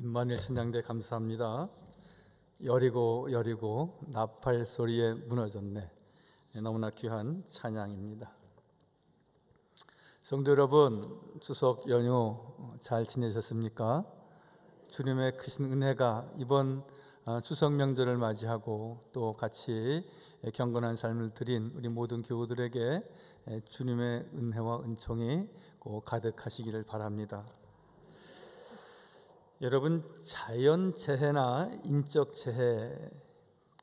임마누엘 찬양대 감사합니다. 여리고 여리고 나팔 소리에 무너졌네. 너무나 귀한 찬양입니다. 성도 여러분, 추석 연휴 잘 지내셨습니까? 주님의 크신 은혜가 이번 추석 명절을 맞이하고 또 같이 경건한 삶을 드린 우리 모든 교우들에게 주님의 은혜와 은총이 꼭 가득하시기를 바랍니다. 여러분, 자연재해나 인적재해,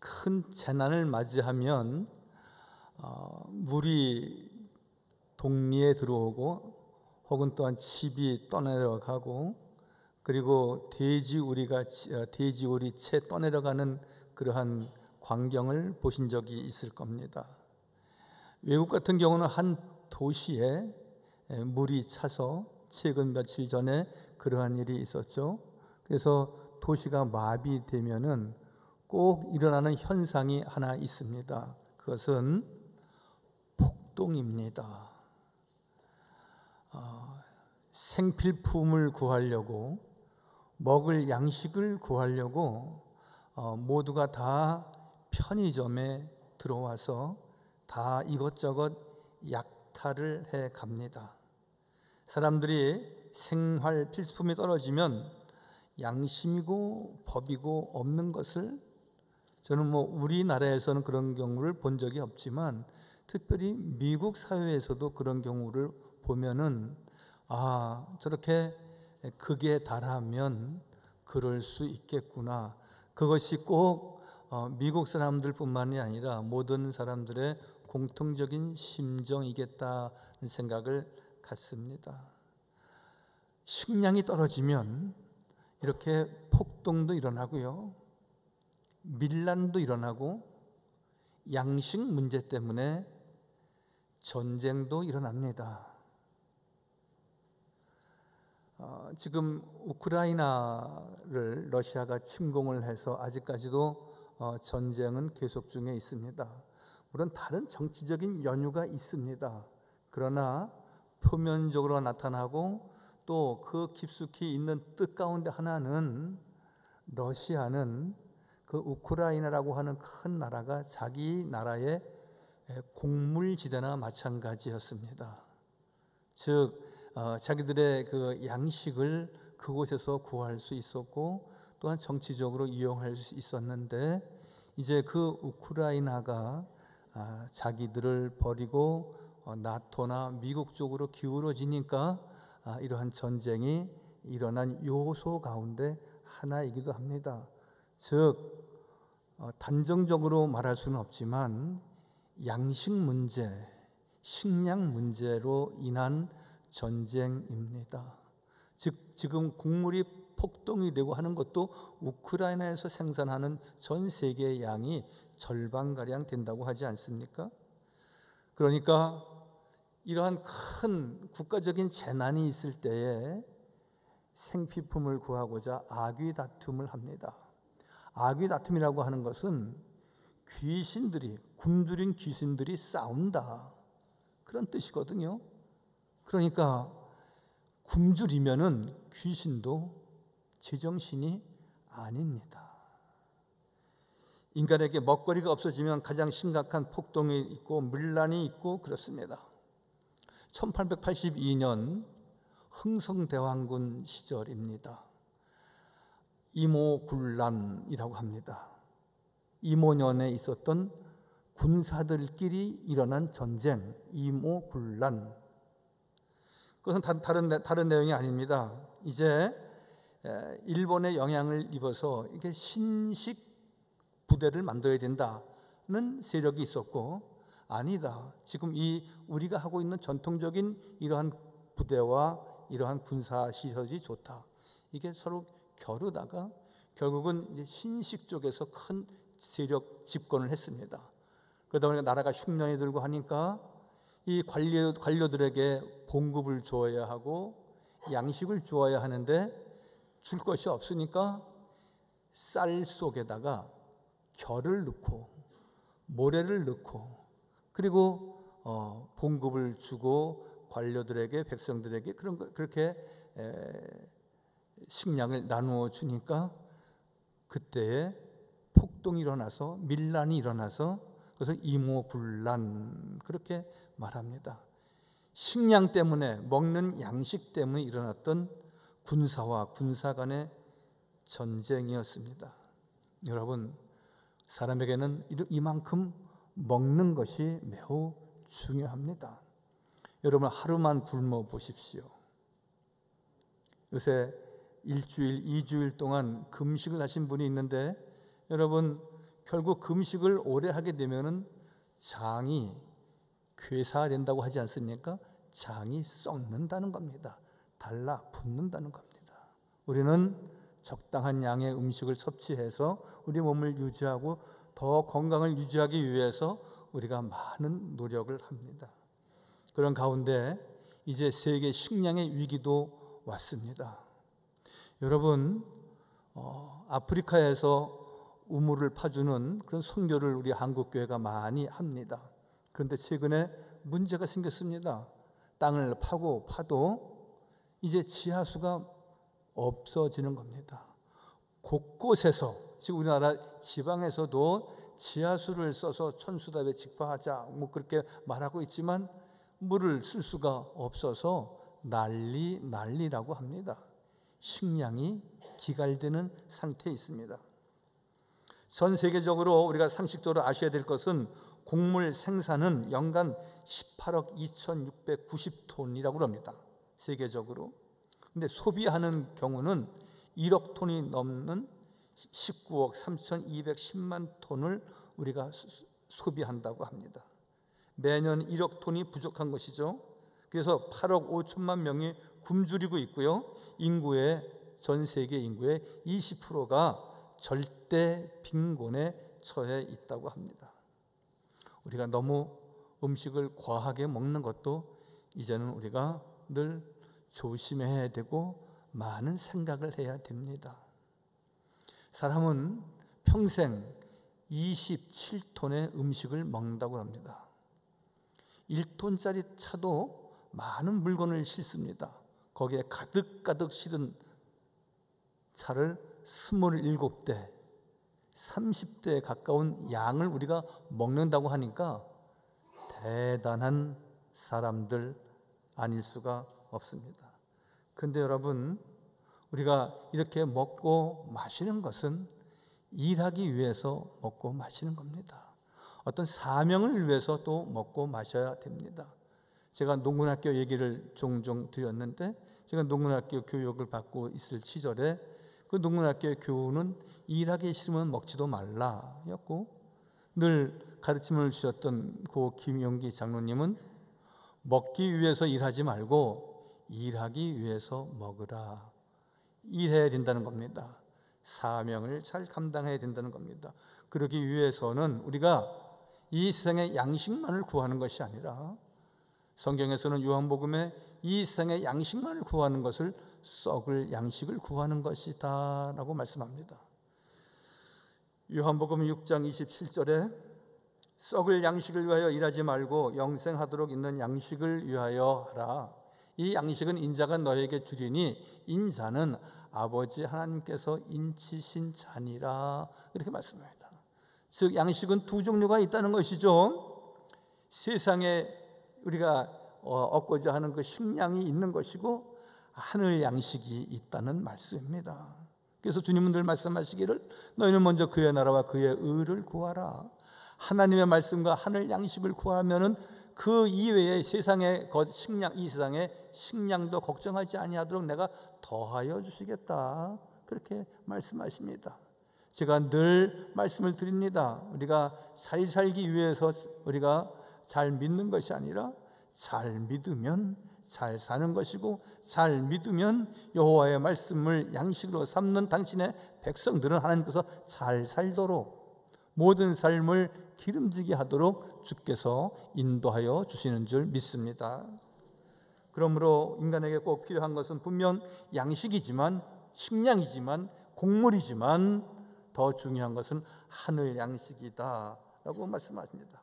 큰 재난을 맞이하면 물이 동리에 들어오고 혹은 또한 집이 떠내려가고 그리고 돼지우리 채 떠내려가는 그러한 광경을 보신 적이 있을 겁니다. 외국 같은 경우는 한 도시에 물이 차서 최근 며칠 전에 그러한 일이 있었죠. 그래서 도시가 마비되면은 꼭 일어나는 현상이 하나 있습니다. 그것은 폭동입니다. 생필품을 구하려고, 먹을 양식을 구하려고 모두가 다 편의점에 들어와서 다 이것저것 약탈을 해 갑니다. 사람들이 생활 필수품이 떨어지면 양심이고 법이고 없는 것을, 저는 우리나라에서는 그런 경우를 본 적이 없지만 특별히 미국 사회에서도 그런 경우를 보면은 저렇게 극에 달하면 그럴 수 있겠구나. 그것이 꼭 미국 사람들뿐만이 아니라 모든 사람들의 공통적인 심정이겠다는 생각을 갖습니다. 식량이 떨어지면 이렇게 폭동도 일어나고요, 밀란도 일어나고 양식 문제 때문에 전쟁도 일어납니다. 지금 우크라이나를 러시아가 침공을 해서 아직까지도 전쟁은 계속 중에 있습니다. 물론 다른 정치적인 연유가 있습니다. 그러나 표면적으로 나타나고 또 그 깊숙이 있는 뜻 가운데 하나는, 러시아는 그 우크라이나라고 하는 큰 나라가 자기 나라의 곡물지대나 마찬가지였습니다. 즉 자기들의 그 양식을 그곳에서 구할 수 있었고 또한 정치적으로 이용할 수 있었는데, 이제 그 우크라이나가 자기들을 버리고 나토나 미국 쪽으로 기울어지니까 이러한 전쟁이 일어난 요소 가운데 하나이기도 합니다. 즉 단정적으로 말할 수는 없지만 양식 문제, 식량 문제로 인한 전쟁입니다. 즉 지금 곡물이 폭동이 되고 하는 것도 우크라이나에서 생산하는 전 세계의 양이 절반가량 된다고 하지 않습니까? 그러니까 이러한 큰 국가적인 재난이 있을 때에 생필품을 구하고자 아귀다툼을 합니다. 아귀다툼이라고 하는 것은 귀신들이, 굶주린 귀신들이 싸운다, 그런 뜻이거든요. 그러니까 굶주리면은 귀신도 제정신이 아닙니다. 인간에게 먹거리가 없어지면 가장 심각한 폭동이 있고 밀란이 있고 그렇습니다. 1882년 흥성대왕군 시절입니다. 이모군란이라고 합니다. 이모년에 있었던 군사들끼리 일어난 전쟁, 이모군란. 그것은 다른 내용이 아닙니다. 이제 일본의 영향을 입어서 이게 신식 부대를 만들어야 된다는 세력이 있었고, 아니다, 지금 우리가 하고 있는 전통적인 이러한 부대와 이러한 군사 시설이 좋다, 이게 서로 겨루다가 결국은 이제 신식 쪽에서 큰 세력 집권을 했습니다. 그러다 보니까 나라가 흉년이 들고 하니까 이 관료들에게 봉급을 주어야 하고 양식을 주어야 하는데 줄 것이 없으니까 쌀 속에다가 결을 넣고 모래를 넣고 그리고 봉급을 주고 관료들에게, 백성들에게 그렇게 식량을 나누어 주니까 그때에 폭동이 일어나서 밀란이 일어나서 그것을 이모분란 그렇게 말합니다. 식량 때문에, 먹는 양식 때문에 일어났던 군사와 군사 간의 전쟁이었습니다. 여러분, 사람에게는 이만큼 먹는 것이 매우 중요합니다. 여러분, 하루만 굶어 보십시오. 요새 일주일, 2주일 동안 금식을 하신 분이 있는데 여러분, 결국 금식을 오래 하게 되면은 장이 괴사된다고 하지 않습니까? 장이 썩는다는 겁니다. 달라붙는다는 겁니다. 우리는 적당한 양의 음식을 섭취해서 우리 몸을 유지하고 더 건강을 유지하기 위해서 우리가 많은 노력을 합니다. 그런 가운데 이제 세계 식량의 위기도 왔습니다. 여러분, 아프리카에서 우물을 파주는 그런 선교를 우리 한국교회가 많이 합니다. 그런데 최근에 문제가 생겼습니다. 땅을 파도 이제 지하수가 없어지는 겁니다. 곳곳에서 지금 우리나라 지방에서도 지하수를 써서 천수답에 직파하자 그렇게 말하고 있지만 물을 쓸 수가 없어서 난리라고 합니다. 식량이 기갈되는 상태에 있습니다. 전 세계적으로 우리가 상식적으로 아셔야 될 것은 곡물 생산은 연간 18억 2,690톤이라고 합니다. 세계적으로. 근데 소비하는 경우는 1억 톤이 넘는 19억 3,210만 톤을 우리가 소비한다고 합니다. 매년 1억 톤이 부족한 것이죠. 그래서 8억 5천만 명이 굶주리고 있고요. 전 세계 인구의 20%가 절대 빈곤에 처해 있다고 합니다. 우리가 너무 음식을 과하게 먹는 것도 이제는 우리가 늘 조심해야 되고 많은 생각을 해야 됩니다. 사람은 평생 27톤의 음식을 먹는다고 합니다. 1톤짜리 차도 많은 물건을 싣습니다. 거기에 가득 실은 차를 27대, 30대에 가까운 양을 우리가 먹는다고 하니까 대단한 사람들 아닐 수가 없습니다. 그런데 여러분, 우리가 이렇게 먹고 마시는 것은 일하기 위해서 먹고 마시는 겁니다. 어떤 사명을 위해서 또 먹고 마셔야 됩니다. 제가 농군학교 얘기를 종종 드렸는데 제가 농군학교 교육을 받고 있을 시절에 그 농군학교의 교훈은 일하기 싫으면 먹지도 말라였고, 늘 가르침을 주셨던 고 김용기 장로님은 먹기 위해서 일하지 말고 일하기 위해서 먹으라. 일해야 된다는 겁니다. 사명을 잘 감당해야 된다는 겁니다. 그러기 위해서는 우리가 이 세상의 양식만을 구하는 것이 아니라 성경에서는 요한복음에 이 세상의 양식만을 구하는 것을 썩을 양식을 구하는 것이다 라고 말씀합니다. 요한복음 6장 27절에 썩을 양식을 위하여 일하지 말고 영생하도록 있는 양식을 위하여 하라. 이 양식은 인자가 너에게 주리니 인자는 아버지 하나님께서 인치신 자니라. 이렇게 말씀합니다. 즉 양식은 두 종류가 있다는 것이죠. 세상에 우리가 얻고자 하는 그 식량이 있는 것이고 하늘 양식이 있다는 말씀입니다. 그래서 주님은 늘 말씀하시기를 너희는 먼저 그의 나라와 그의 의를 구하라. 하나님의 말씀과 하늘 양식을 구하면은 그 이외의 세상의 식량, 이 세상의 식량도 걱정하지 아니하도록 내가 더하여 주시겠다. 그렇게 말씀하십니다. 제가 늘 말씀을 드립니다. 우리가 잘 살기 위해서 우리가 잘 믿는 것이 아니라 잘 믿으면 잘 사는 것이고 잘 믿으면 여호와의 말씀을 양식으로 삼는 당신의 백성들은 하나님께서 잘 살도록 모든 삶을 기름지게 하도록 주께서 인도하여 주시는 줄 믿습니다. 그러므로 인간에게 꼭 필요한 것은 분명 양식이지만 식량이지만 곡물이지만 더 중요한 것은 하늘 양식이다 라고 말씀하십니다.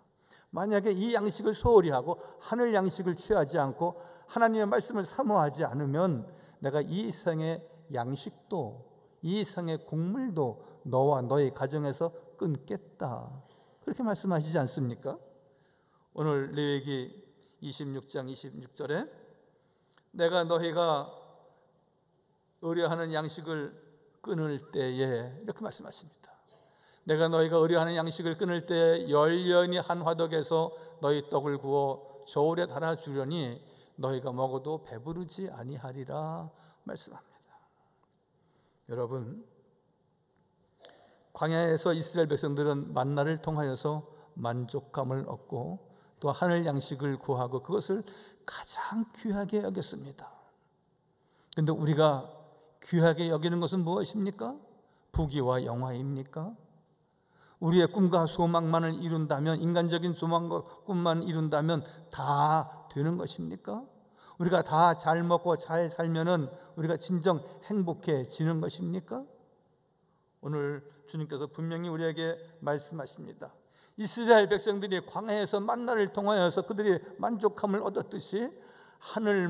만약에 이 양식을 소홀히 하고 하늘 양식을 취하지 않고 하나님의 말씀을 사모하지 않으면 내가 이 세상의 양식도 이 성의 곡물도 너와 너의 가정에서 끊겠다. 그렇게 말씀하시지 않습니까? 오늘 레위기 26장 26절에 내가 너희가 의뢰하는 양식을 끊을 때에 이렇게 말씀하십니다. 내가 너희가 의뢰하는 양식을 끊을 때에 열련히 한 화덕에서 너희 떡을 구워 저울에 달아 주려니 너희가 먹어도 배부르지 아니하리라 말씀합니다. 여러분, 광야에서 이스라엘 백성들은 만나를 통하여서 만족감을 얻고 또 하늘 양식을 구하고 그것을 가장 귀하게 여겼습니다. 그런데 우리가 귀하게 여기는 것은 무엇입니까? 부귀와 영화입니까? 우리의 꿈과 소망만을 이룬다면, 인간적인 소망과 꿈만 이룬다면 다 되는 것입니까? 우리가 다 잘 먹고 잘 살면은 우리가 진정 행복해지는 것입니까? 오늘 주님께서 분명히 우리에게 말씀하십니다. 이스라엘 백성들이 광야에서 만나를 통하여서 그들이 만족함을 얻었듯이 하늘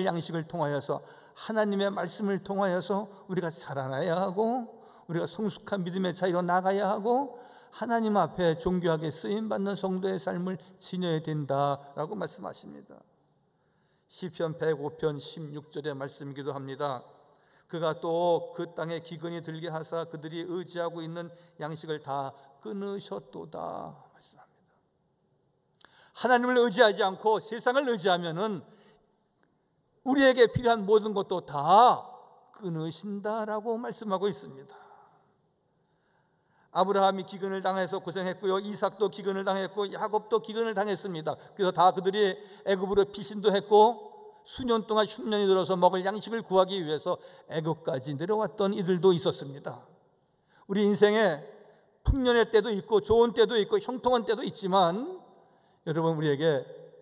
양식을 통하여서 하나님의 말씀을 통하여서 우리가 살아나야 하고 우리가 성숙한 믿음의 차이로 나가야 하고 하나님 앞에 존귀하게 쓰임받는 성도의 삶을 지녀야 된다라고 말씀하십니다. 시편 105편 16절의 말씀이기도 합니다. 그가 또 그 땅에 기근이 들게 하사 그들이 의지하고 있는 양식을 다 끊으셨도다 말씀합니다. 하나님을 의지하지 않고 세상을 의지하면은 우리에게 필요한 모든 것도 다 끊으신다라고 말씀하고 있습니다. 아브라함이 기근을 당해서 고생했고요, 이삭도 기근을 당했고 야곱도 기근을 당했습니다. 그래서 다 그들이 애굽으로 피신도 했고 수년 동안 흉년이 들어서 먹을 양식을 구하기 위해서 애굽까지 내려왔던 이들도 있었습니다. 우리 인생에 풍년의 때도 있고 좋은 때도 있고 형통한 때도 있지만 여러분,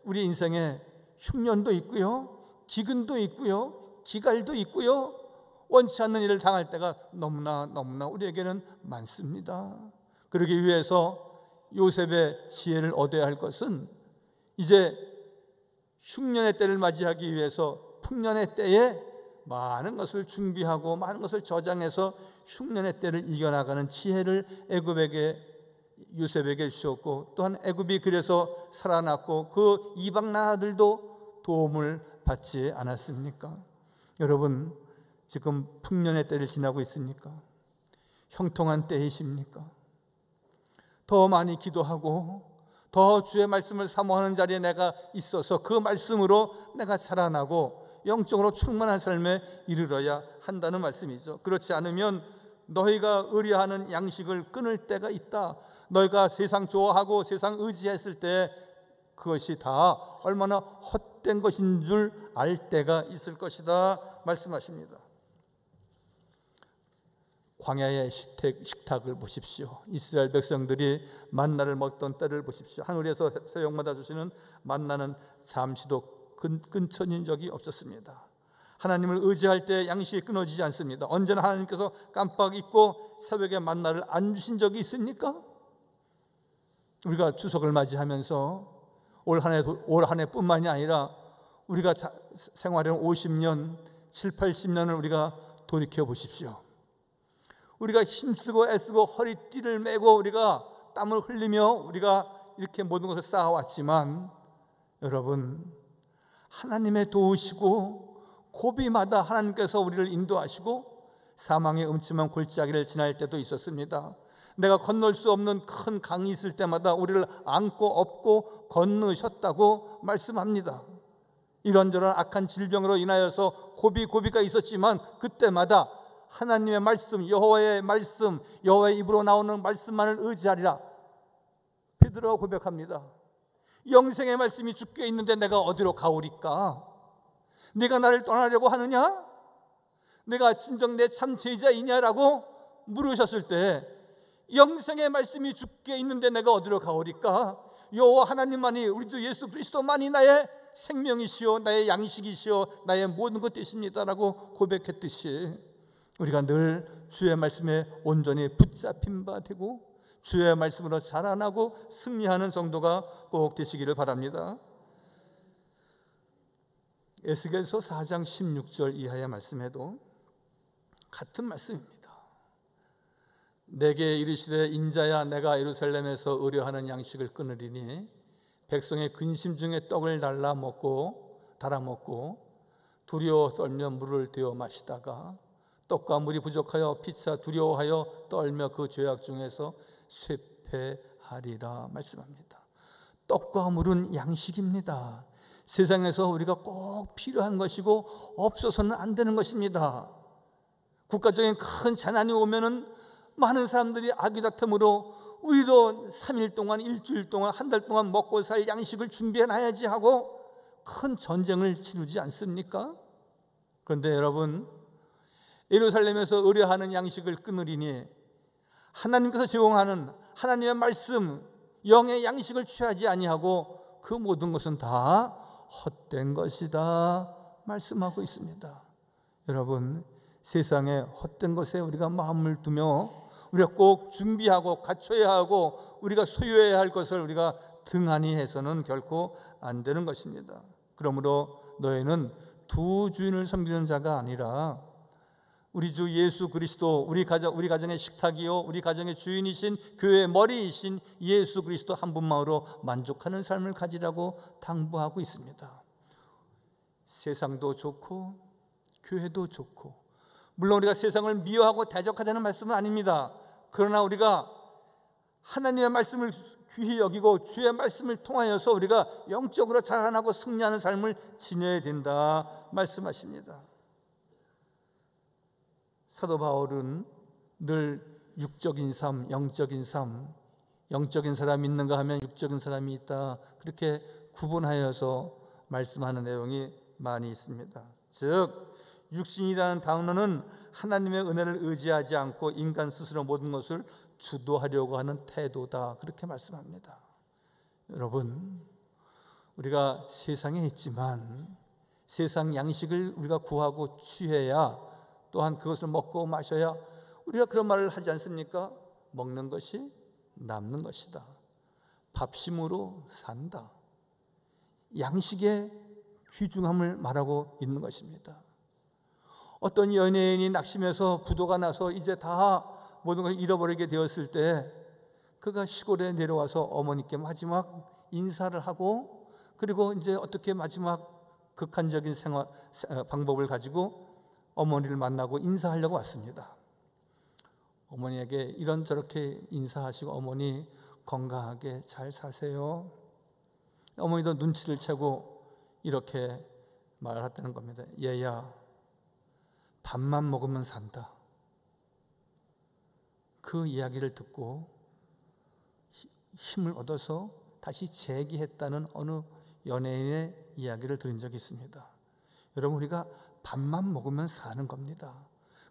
우리 인생에 흉년도 있고요, 기근도 있고요, 기갈도 있고요, 원치 않는 일을 당할 때가 너무나 우리에게는 많습니다. 그러기 위해서 요셉의 지혜를 얻어야 할 것은 이제 흉년의 때를 맞이하기 위해서 풍년의 때에 많은 것을 준비하고 많은 것을 저장해서 흉년의 때를 이겨나가는 지혜를 요셉에게 주셨고, 또한 애굽이 그래서 살아났고 그 이방 나라들도 도움을 받지 않았습니까? 여러분, 지금 풍년의 때를 지나고 있습니까? 형통한 때이십니까? 더 많이 기도하고 더 주의 말씀을 사모하는 자리에 내가 있어서 그 말씀으로 내가 살아나고 영적으로 충만한 삶에 이르러야 한다는 말씀이죠. 그렇지 않으면 너희가 의뢰하는 양식을 끊을 때가 있다. 너희가 세상 좋아하고 세상 의지했을 때 그것이 다 얼마나 헛된 것인 줄 알 때가 있을 것이다 말씀하십니다. 광야의 식탁을 보십시오. 이스라엘 백성들이 만나를 먹던 때를 보십시오. 하늘에서 새벽마다 주시는 만나는 잠시도 끊쳐진 적이 없었습니다. 하나님을 의지할 때 양식이 끊어지지 않습니다. 언제나 하나님께서 깜빡 잊고 새벽에 만나를 안 주신 적이 있습니까? 우리가 추석을 맞이하면서 올 한 해뿐만이 아니라 우리가 생활해온 50년, 7, 80년을 우리가 돌이켜 보십시오. 우리가 힘쓰고 애쓰고 허리띠를 메고 우리가 땀을 흘리며 우리가 이렇게 모든 것을 쌓아왔지만 여러분, 하나님의 도우시고 고비마다 하나님께서 우리를 인도하시고 사망의 음침한 골짜기를 지날 때도 있었습니다. 내가 건널 수 없는 큰 강이 있을 때마다 우리를 안고 업고 건너셨다고 말씀합니다. 이런저런 악한 질병으로 인하여서 고비가 있었지만 그때마다 하나님의 말씀, 여호와의 말씀, 여호와의 입으로 나오는 말씀만을 의지하리라 베드로가 고백합니다. 영생의 말씀이 주께 있는데 내가 어디로 가오리까? 네가 나를 떠나려고 하느냐? 내가 진정 내 참 제자이냐라고 물으셨을 때 영생의 말씀이 주께 있는데 내가 어디로 가오리까? 여호와 하나님만이, 우리 주 예수 그리스도만이 나의 생명이시오, 나의 양식이시오, 나의 모든 것 되십니다라고 고백했듯이 우리가 늘 주의 말씀에 온전히 붙잡힌 바 되고 주의 말씀으로 자라나고 승리하는 성도가 꼭 되시기를 바랍니다. 에스겔서 4장 16절 이하의 말씀에도 같은 말씀입니다. 내게 이르시되 인자야 내가 예루살렘에서 의뢰하는 양식을 끊으리니 백성의 근심 중에 떡을 달아 먹고 두려워 떨며 물을 데워 마시다가 떡과 물이 부족하여 피차 두려워하여 떨며 그 죄악 중에서 쇠폐하리라 말씀합니다. 떡과 물은 양식입니다. 세상에서 우리가 꼭 필요한 것이고 없어서는 안 되는 것입니다. 국가적인 큰 재난이 오면은 많은 사람들이 아귀다툼으로 우리도 3일 동안, 일주일 동안, 한 달 동안 먹고 살 양식을 준비해놔야지 하고 큰 전쟁을 치르지 않습니까? 그런데 여러분, 예루살렘에서 의뢰하는 양식을 끊으리니 하나님께서 제공하는 하나님의 말씀, 영의 양식을 취하지 아니하고 그 모든 것은 다 헛된 것이다 말씀하고 있습니다. 여러분, 세상의 헛된 것에 우리가 마음을 두며 우리가 꼭 준비하고 갖춰야 하고 우리가 소유해야 할 것을 우리가 등한히 해서는 결코 안 되는 것입니다. 그러므로 너희는 두 주인을 섬기는 자가 아니라 우리 주 예수 그리스도, 우리 가정의 식탁이요 우리 가정의 주인이신 교회의 머리이신 예수 그리스도 한 분만으로 만족하는 삶을 가지라고 당부하고 있습니다. 세상도 좋고 교회도 좋고, 물론 우리가 세상을 미워하고 대적하자는 말씀은 아닙니다. 그러나 우리가 하나님의 말씀을 귀히 여기고 주의 말씀을 통하여서 우리가 영적으로 자라나고 승리하는 삶을 지녀야 된다 말씀하십니다. 사도 바울은 늘 육적인 삶, 영적인 삶, 영적인 사람이 있는가 하면 육적인 사람이 있다, 그렇게 구분하여서 말씀하는 내용이 많이 있습니다. 즉 육신이라는 단어는 하나님의 은혜를 의지하지 않고 인간 스스로 모든 것을 주도하려고 하는 태도다, 그렇게 말씀합니다. 여러분, 우리가 세상에 있지만 세상 양식을 우리가 구하고 취해야, 또한 그것을 먹고 마셔야 우리가 그런 말을 하지 않습니까? 먹는 것이 남는 것이다, 밥심으로 산다, 양식의 귀중함을 말하고 있는 것입니다. 어떤 연예인이 낙심해서 부도가 나서 이제 다 모든 것을 잃어버리게 되었을 때 그가 시골에 내려와서 어머니께 마지막 인사를 하고, 그리고 이제 어떻게 마지막 극한적인 방법을 가지고 어머니를 만나고 인사하려고 왔습니다. 어머니에게 이런저렇게 인사하시고, 어머니 건강하게 잘 사세요. 어머니도 눈치를 채고 이렇게 말을 했다는 겁니다. 얘야, 밥만 먹으면 산다. 그 이야기를 듣고 힘을 얻어서 다시 재기했다는 어느 연예인의 이야기를 들은 적이 있습니다. 여러분, 우리가 밥만 먹으면 사는 겁니다.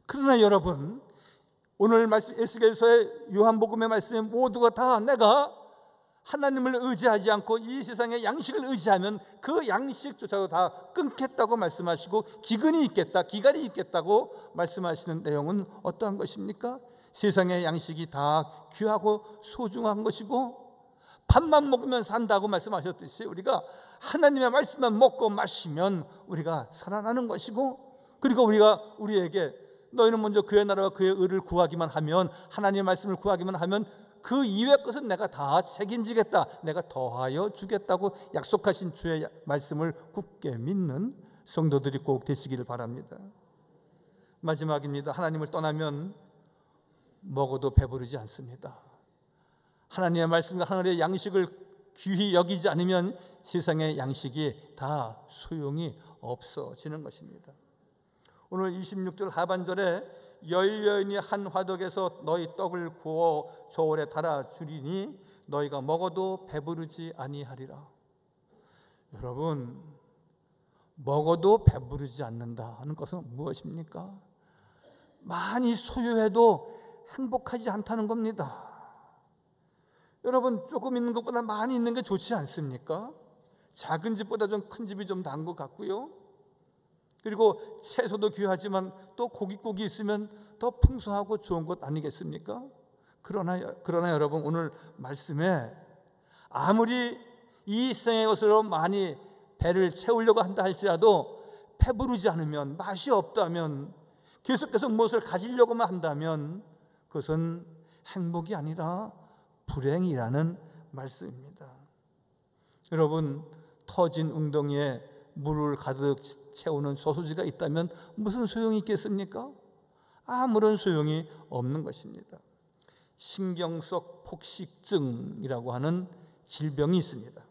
그러나 여러분, 오늘 말씀 에스겔서의 요한복음의 말씀에 모두가 다 내가 하나님을 의지하지 않고 이 세상의 양식을 의지하면 그 양식조차도 다 끊겠다고 말씀하시고 기근이 있겠다, 기갈이 있겠다고 말씀하시는 내용은 어떠한 것입니까? 세상의 양식이 다 귀하고 소중한 것이고 밥만 먹으면 산다고 말씀하셨듯이 우리가 하나님의 말씀만 먹고 마시면 우리가 살아나는 것이고, 그리고 우리가 우리에게 너희는 먼저 그의 나라와 그의 의를 구하기만 하면, 하나님의 말씀을 구하기만 하면 그 이외의 것은 내가 다 책임지겠다, 내가 더하여 주겠다고 약속하신 주의 말씀을 굳게 믿는 성도들이 꼭 되시기를 바랍니다. 마지막입니다. 하나님을 떠나면 먹어도 배부르지 않습니다. 하나님의 말씀과 하늘의 양식을 귀히 여기지 않으면 세상의 양식이 다 소용이 없어지는 것입니다. 오늘 26절 하반절에 열여인이 한 화덕에서 너희 떡을 구워 저울에 달아 주리니 너희가 먹어도 배부르지 아니하리라. 여러분, 먹어도 배부르지 않는다 하는 것은 무엇입니까? 많이 소유해도 행복하지 않다는 겁니다. 여러분, 조금 있는 것보다 많이 있는 게 좋지 않습니까? 작은 집보다 좀 큰 집이 좀 나은 것 같고요. 그리고 채소도 귀하지만 또 고깃국이 있으면 더 풍성하고 좋은 것 아니겠습니까? 그러나 여러분, 오늘 말씀에 아무리 이 세상의 것으로 많이 배를 채우려고 한다 할지라도 배부르지 않으면, 맛이 없다면 계속해서 무엇을 가지려고만 한다면 그것은 행복이 아니라 불행이라는 말씀입니다. 여러분, 터진 웅덩이에 물을 가득 채우는 소수지가 있다면 무슨 소용이 있겠습니까? 아무런 소용이 없는 것입니다. 신경성 폭식증이라고 하는 질병이 있습니다.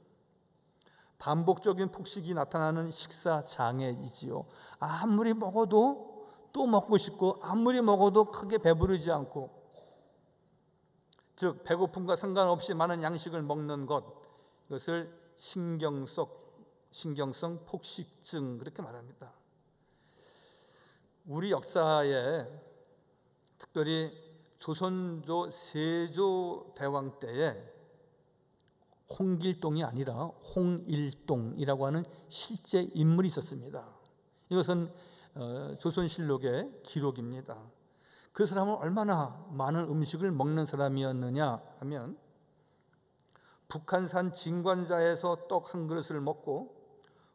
반복적인 폭식이 나타나는 식사 장애이지요. 아무리 먹어도 또 먹고 싶고, 아무리 먹어도 크게 배부르지 않고, 즉 배고픔과 상관없이 많은 양식을 먹는 것, 이것을 신경성 폭식증, 그렇게 말합니다. 우리 역사에 특별히 조선조 세조대왕 때에 홍길동이 아니라 홍일동이라고 하는 실제 인물이 있었습니다. 이것은 조선실록의 기록입니다. 그 사람은 얼마나 많은 음식을 먹는 사람이었느냐 하면, 북한산 진관자에서 떡 한 그릇을 먹고,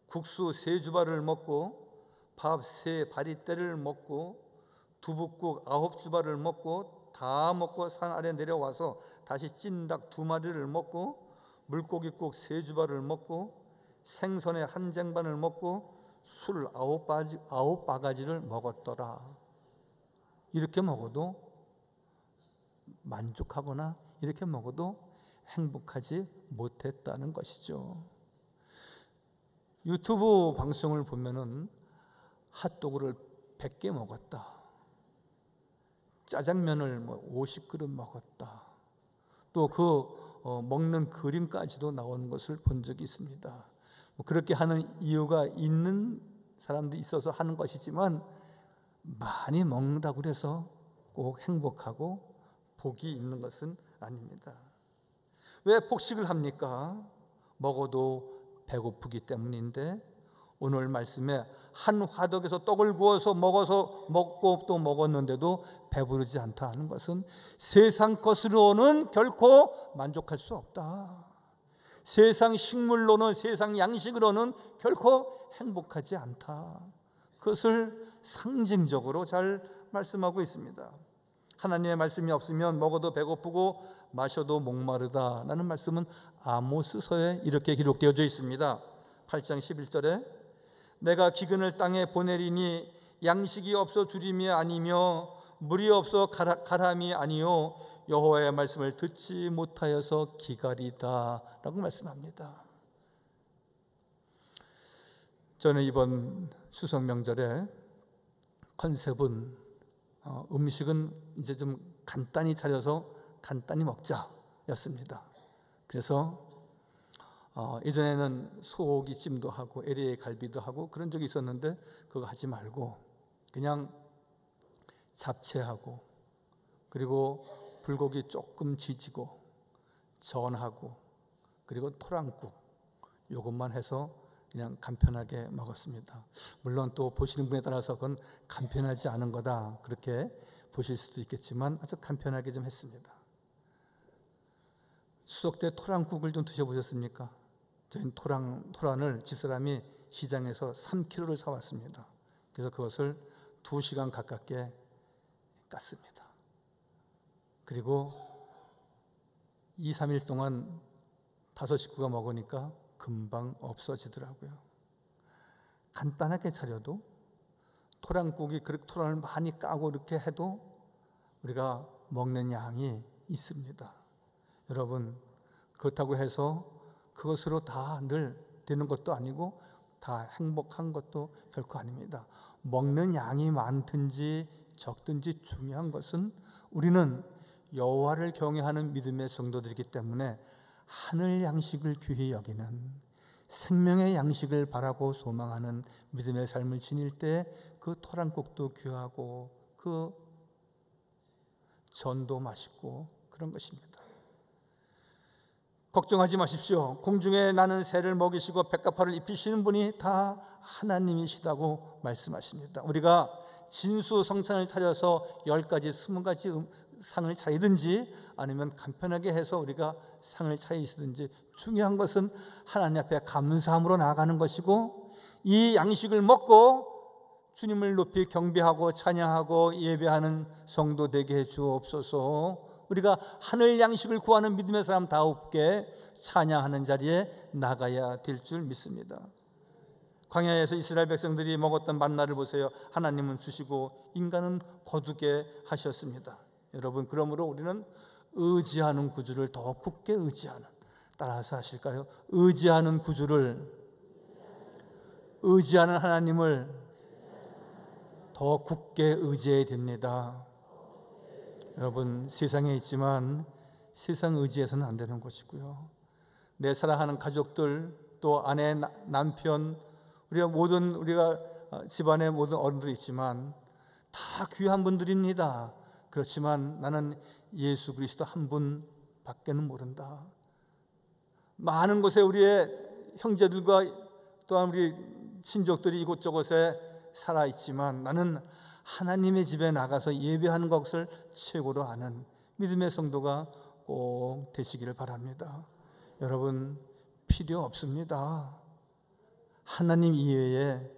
국수 3주발을 먹고, 밥 3바리떼를 먹고, 두부국 9주발을 먹고, 다 먹고 산 아래 내려와서 다시 찐닭 2마리를 먹고, 물고기국 3주발을 먹고, 생선의 한 쟁반을 먹고, 술 9바가지를 먹었더라. 이렇게 먹어도 만족하거나 이렇게 먹어도 행복하지 못했다는 것이죠. 유튜브 방송을 보면은 핫도그를 100개 먹었다, 짜장면을 50그릇 먹었다, 또 먹는 그림까지도 나오는 것을 본 적이 있습니다. 그렇게 하는 이유가 있는 사람도 있어서 하는 것이지만, 많이 먹는다고 해서 꼭 행복하고 복이 있는 것은 아닙니다. 왜 폭식을 합니까? 먹어도 배고프기 때문인데, 오늘 말씀에 한 화덕에서 떡을 구워서 먹고 또 먹었는데도 배부르지 않다 하는 것은 세상 것으로는 결코 만족할 수 없다. 세상 식물로는, 세상 양식으로는 결코 행복하지 않다. 그것을 상징적으로 잘 말씀하고 있습니다. 하나님의 말씀이 없으면 먹어도 배고프고 마셔도 목마르다라는 말씀은 아모스서에 이렇게 기록되어져 있습니다. 8장 11절에 내가 기근을 땅에 보내리니 양식이 없어 주림이 아니며 물이 없어 가람이 아니요 여호와의 말씀을 듣지 못하여서 기갈이다 라고 말씀합니다. 저는 이번 추석 명절에 컨셉은 음식은 이제 좀 간단히 차려서 간단히 먹자였습니다. 그래서 예전에는 소고기찜도 하고 LA 갈비도 하고 그런 적이 있었는데, 그거 하지 말고 그냥 잡채하고, 그리고 불고기 조금 지지고, 전하고, 그리고 토랑국, 이것만 해서 그냥 간편하게 먹었습니다. 물론 또 보시는 분에 따라서 그건 간편하지 않은 거다, 그렇게 보실 수도 있겠지만 아주 간편하게 좀 했습니다. 추석 때 토랑국을 좀 드셔보셨습니까? 저희는 토란을 집사람이 시장에서 3kg를 사왔습니다. 그래서 그것을 2시간 가깝게 깠습니다. 그리고 2, 3일 동안 5식구가 먹으니까 금방 없어지더라고요. 간단하게 차려도, 토랑국이 그렇게 토란을 많이 까고 이렇게 해도 우리가 먹는 양이 있습니다. 여러분, 그렇다고 해서 그것으로 다 늘 되는 것도 아니고 다 행복한 것도 결코 아닙니다. 먹는 양이 많든지 적든지 중요한 것은 우리는 여호와를 경외하는 믿음의 성도들이기 때문에 하늘 양식을 귀히 여기는, 생명의 양식을 바라고 소망하는 믿음의 삶을 지닐 때 그 토랑국도 귀하고 그 전도 맛있고 그런 것입니다. 걱정하지 마십시오. 공중에 나는 새를 먹이시고 백합화를 입히시는 분이 다 하나님이시다고 말씀하십니다. 우리가 진수성찬을 차려서 10가지, 20가지 상을 차리든지 아니면 간편하게 해서 우리가 상을 차리시든지, 중요한 것은 하나님 앞에 감사함으로 나아가는 것이고, 이 양식을 먹고 주님을 높이 경배하고 찬양하고 예배하는 성도 되게 해 주옵소서. 우리가 하늘 양식을 구하는 믿음의 사람다웁게 찬양하는 자리에 나가야 될 줄 믿습니다. 광야에서 이스라엘 백성들이 먹었던 만나를 보세요. 하나님은 주시고 인간은 거두게 하셨습니다. 여러분, 그러므로 우리는 의지하는 구주를 더 굳게 의지하는, 따라서 하실까요? 의지하는 구주를, 의지하는 하나님을 더 굳게 의지해야 됩니다. 여러분, 세상에 있지만 세상 의지해서는 안 되는 것이고요. 내 사랑하는 가족들, 또 아내, 남편, 우리가 집안의 모든 어른들이 있지만 다 귀한 분들입니다. 그렇지만 나는 예수 그리스도 한 분밖에는 모른다. 많은 곳에 우리의 형제들과 또한 우리 친족들이 이곳저곳에 살아있지만 나는 하나님의 집에 나가서 예배하는 것을 최고로 아는 믿음의 성도가 꼭 되시기를 바랍니다. 여러분, 필요 없습니다. 하나님 이외에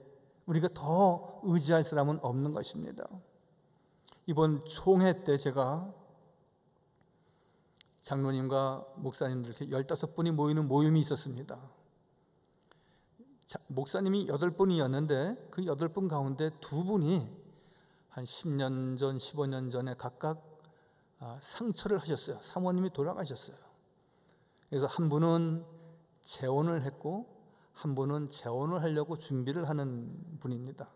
우리가 더 의지할 사람은 없는 것입니다. 이번 총회 때 제가 장로님과 목사님들 이렇게 15분이 모이는 모임이 있었습니다. 목사님이 8분이었는데 그 8분 가운데 2분이 한 10년 전, 15년 전에 각각 상처를 하셨어요. 사모님이 돌아가셨어요. 그래서 한 분은 재혼을 했고 한 분은 재혼을 하려고 준비를 하는 분입니다.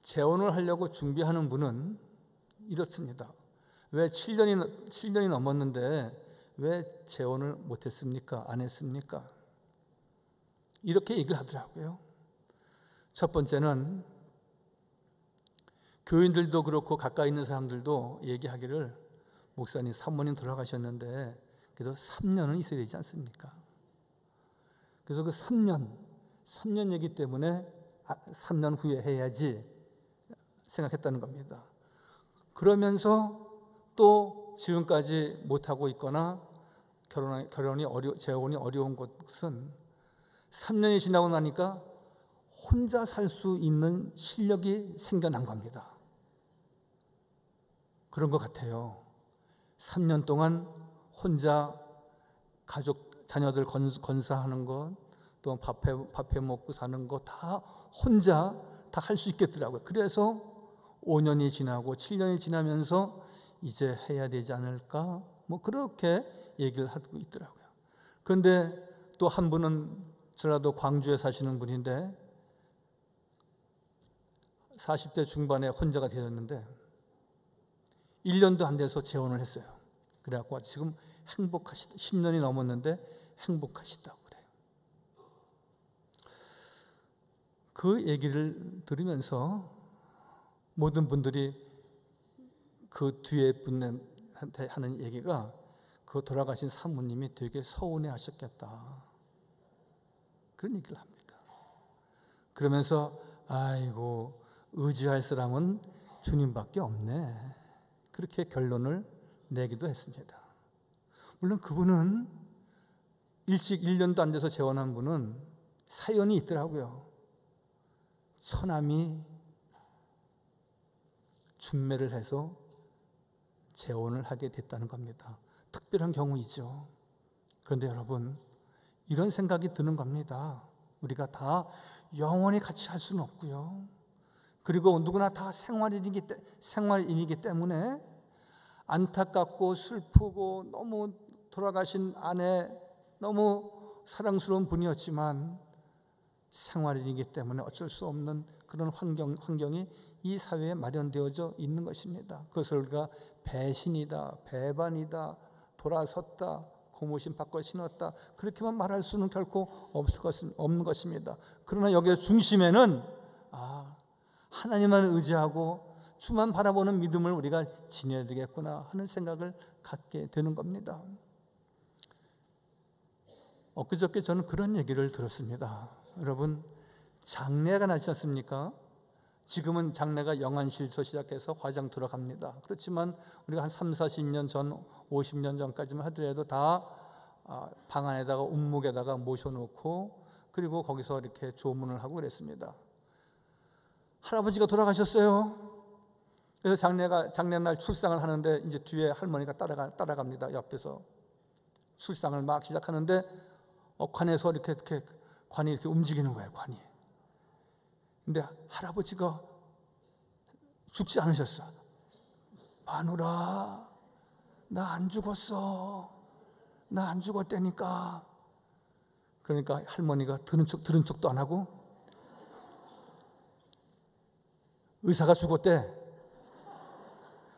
재혼을 하려고 준비하는 분은 이렇습니다. 왜 7년이 넘었는데 왜 재혼을 못했습니까? 안 했습니까? 이렇게 얘기를 하더라고요. 첫 번째는 교인들도 그렇고 가까이 있는 사람들도 얘기하기를, 목사님 사모님 돌아가셨는데 그래도 3년은 있어야 되지 않습니까? 그래서 그 3년 얘기 때문에 3년 후에 해야지 생각했다는 겁니다. 그러면서 또 지금까지 못하고 있거나 재혼이 어려운 것은 3년이 지나고 나니까 혼자 살 수 있는 실력이 생겨난 겁니다. 그런 것 같아요. 3년 동안 혼자 가족, 자녀들 건사하는 것, 또 밥해 먹고 사는 거 다 혼자 다 할 수 있겠더라고요. 그래서 5년이 지나고 7년이 지나면서 이제 해야 되지 않을까? 뭐 그렇게 얘기를 하고 있더라고요. 그런데 또 한 분은, 전라도 광주에 사시는 분인데 40대 중반에 혼자가 되었는데 1년도 안 돼서 재혼을 했어요. 그래갖고 지금 행복하시다. 10년이 넘었는데 행복하시다고 그래요. 그 얘기를 들으면서 모든 분들이 그 뒤에 분한테 하는 얘기가, 그 돌아가신 사모님이 되게 서운해 하셨겠다, 그런 얘기를 합니다. 그러면서 아이고, 의지할 사람은 주님밖에 없네, 그렇게 결론을 내기도 했습니다. 물론 그분은 일찍 1년도 안 돼서 재혼한 분은 사연이 있더라고요. 처남이 중매를 해서 재혼을 하게 됐다는 겁니다. 특별한 경우이죠. 그런데 여러분, 이런 생각이 드는 겁니다. 우리가 다 영원히 같이 할 수는 없고요. 그리고 누구나 다 생활인이기 때문에 안타깝고 슬프고, 너무 돌아가신 아내 너무 사랑스러운 분이었지만 생활인이기 때문에 어쩔 수 없는 그런 환경이 이 사회에 마련되어져 있는 것입니다. 그것을 우리가 배신이다, 배반이다, 돌아섰다, 고무신 바꿔 신었다, 그렇게만 말할 수는 결코 없는 것입니다. 그러나 여기에 중심에는 하나님만 의지하고 주만 바라보는 믿음을 우리가 지녀야 되겠구나 하는 생각을 갖게 되는 겁니다. 엊그저께 저는 그런 얘기를 들었습니다. 여러분, 장례가 나지 않습니까? 지금은 장례가 영안실서 시작해서 화장터로 갑니다. 그렇지만 우리가 한 3, 40년 전, 50년 전까지만 하더라도 다 방 안에다가 운목에다가 모셔놓고, 그리고 거기서 이렇게 조문을 하고 그랬습니다. 할아버지가 돌아가셨어요. 그래서 장례날 출상을 하는데 이제 뒤에 할머니가 따라갑니다. 옆에서 출상을 막 시작하는데 관에서 이렇게 관이 이렇게 움직이는 거예요. 관이. 근데 할아버지가 죽지 않으셨어. 마누라, 나 안 죽었어. 나 안 죽었다니까. 그러니까 할머니가 들은 척도 안 하고 의사가 죽었대.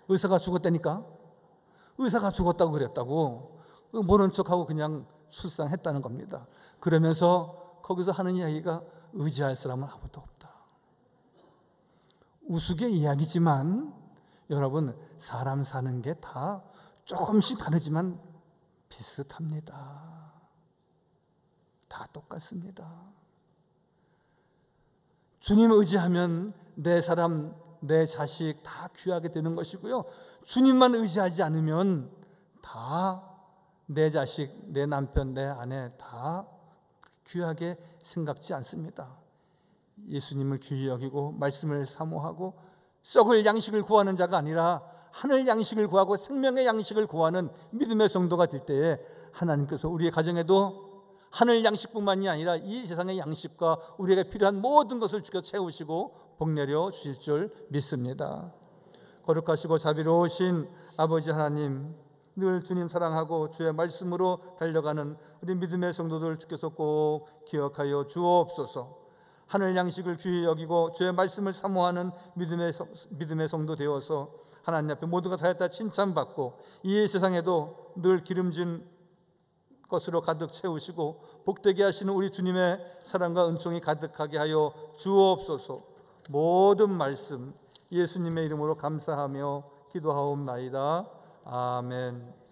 의사가 죽었다니까. 의사가 죽었다고 그랬다고. 모른 척하고 그냥 출산했다는 겁니다. 그러면서 거기서 하는 이야기가 의지할 사람은 아무도 없다. 우스개 이야기지만 여러분, 사람 사는 게 다 조금씩 다르지만 비슷합니다. 다 똑같습니다. 주님 의지하면 내 사람, 내 자식 다 귀하게 되는 것이고요. 주님만 의지하지 않으면 다 내 자식, 내 남편, 내 아내 다 귀하게 생각지 않습니다. 예수님을 귀히 여기고 말씀을 사모하고 썩을 양식을 구하는 자가 아니라 하늘 양식을 구하고 생명의 양식을 구하는 믿음의 성도가 될 때에 하나님께서 우리의 가정에도 하늘 양식뿐만이 아니라 이 세상의 양식과 우리에게 필요한 모든 것을 주겨 채우시고 복 내려 주실 줄 믿습니다. 거룩하시고 자비로우신 아버지 하나님, 늘 주님 사랑하고 주의 말씀으로 달려가는 우리 믿음의 성도들 주께서 꼭 기억하여 주옵소서. 하늘 양식을 귀히 여기고 주의 말씀을 사모하는 믿음의 성도 되어서 하나님 앞에 모두가 사였다 칭찬받고 이 세상에도 늘 기름진 것으로 가득 채우시고 복되게 하시는 우리 주님의 사랑과 은총이 가득하게 하여 주옵소서. 모든 말씀 예수님의 이름으로 감사하며 기도하옵나이다. 아멘.